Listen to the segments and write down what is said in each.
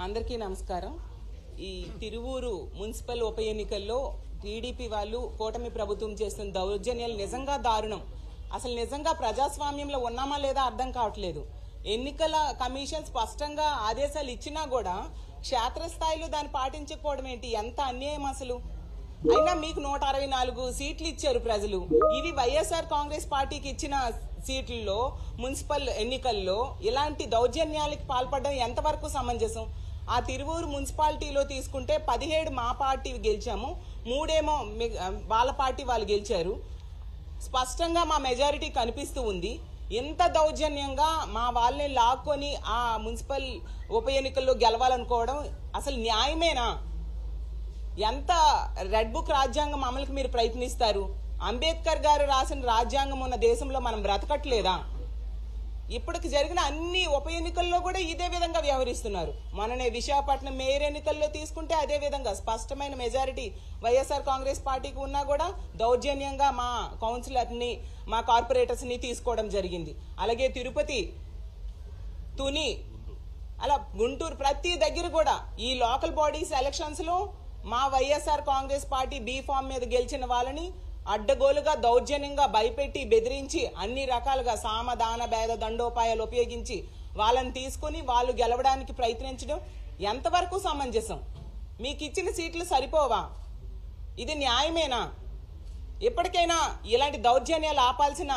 అందరికీ నమస్కారం. ఈ తిరువూరు మున్సిపల్ ఉప ఎన్నికల్లో టీడీపీ వాళ్ళు కూటమి ప్రభుత్వం చేస్తున్న దౌర్జన్యాలు నిజంగా దారుణం. అసలు నిజంగా ప్రజాస్వామ్యంలో ఉన్నామా లేదా అర్థం కావట్లేదు. ఎన్నికల కమిషన్ స్పష్టంగా ఆదేశాలు ఇచ్చినా కూడా క్షేత్రస్థాయిలో దాన్ని పాటించకపోవడం ఏంటి? ఎంత అన్యాయం అసలు. అయినా మీకు 164 సీట్లు ఇచ్చారు ప్రజలు. ఇవి వైఎస్ఆర్ కాంగ్రెస్ పార్టీకి ఇచ్చిన సీట్లలో మున్సిపల్ ఎన్నికల్లో ఇలాంటి దౌర్జన్యాలకు పాల్పడడం ఎంతవరకు సమంజసం? ఆ తిరువూరు మున్సిపాలిటీలో తీసుకుంటే 17 మా పార్టీ గెలిచాము, 3 ఏమో వాళ్ళ పార్టీ వాళ్ళు గెలిచారు. స్పష్టంగా మా మెజారిటీ కనిపిస్తూ ఉంది. ఇంత దౌర్జన్యంగా మా వాళ్ళని లాక్కొని ఆ మున్సిపల్ ఉప ఎన్నికల్లో గెలవాలనుకోవడం అసలు న్యాయమేనా? ఎంత రెడ్ బుక్ రాజ్యాంగం అమలుకి మీరు ప్రయత్నిస్తారు? అంబేద్కర్ గారు రాసిన రాజ్యాంగం ఉన్న దేశంలో మనం బ్రతకట్లేదా? ఇప్పటికి జరిగిన అన్ని ఉప ఎన్నికల్లో కూడా ఇదే విధంగా వ్యవహరిస్తున్నారు. మననే విశాఖపట్నం మేయర్ ఎన్నికల్లో తీసుకుంటే అదే విధంగా స్పష్టమైన మెజారిటీ వైఎస్ఆర్ కాంగ్రెస్ పార్టీకి ఉన్నా కూడా దౌర్జన్యంగా మా కౌన్సిలర్ని, మా కార్పొరేటర్స్ని తీసుకోవడం జరిగింది. అలాగే తిరుపతి, తుని, అలా గుంటూరు, ప్రతి దగ్గర కూడా ఈ లోకల్ బాడీస్ ఎలక్షన్స్ లో మా YSR Congress party B form మీద గెలిచిన వాళ్ళని అడ్డగోలుగా దౌర్జన్యంగా భయపెట్టి బెదిరించి అన్ని రకాలుగా సామదాన భేద దండోపాయాలు ఉపయోగించి వాళ్ళని తీసుకుని వాళ్ళు గెలవడానికి ప్రయత్నించడం ఎంతవరకు సమంజసం? మీకు ఇచ్చిన సీట్లు సరిపోవా? ఇది న్యాయమేనా? ఎప్పటికైనా ఇలాంటి దౌర్జన్యాలు ఆపాల్సిన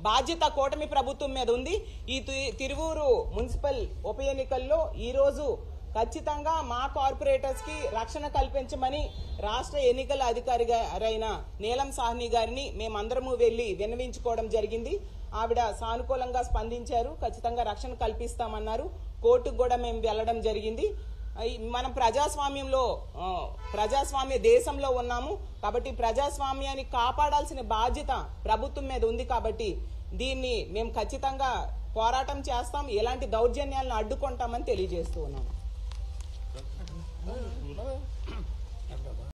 బాధ్యత కూటమి ప్రభుత్వం మీద ఉంది. ఈ తిరువూరు మున్సిపల్ ఉప ఎన్నికల్లో ఈరోజు ఖచ్చితంగా మా కార్పొరేటర్స్ కి రక్షణ కల్పించమని రాష్ట్ర ఎన్నికల అధికారి అయిన నీలం సాహ్ని గారిని మేమందరము వెళ్లి విన్నవించుకోవడం జరిగింది. ఆవిడ సానుకూలంగా స్పందించారు. ఖచ్చితంగా రక్షణ కల్పిస్తామన్నారు. కోర్టుకు కూడా మేము వెళ్లడం జరిగింది. మనం ప్రజాస్వామ్య దేశంలో ఉన్నాము కాబట్టి ప్రజాస్వామ్యాన్ని కాపాడాల్సిన బాధ్యత ప్రభుత్వం మీద ఉంది. కాబట్టి దీన్ని మేము ఖచ్చితంగా పోరాటం చేస్తాం, ఎలాంటి దౌర్జన్యాలను అడ్డుకుంటామని తెలియజేస్తూ ఉన్నాం.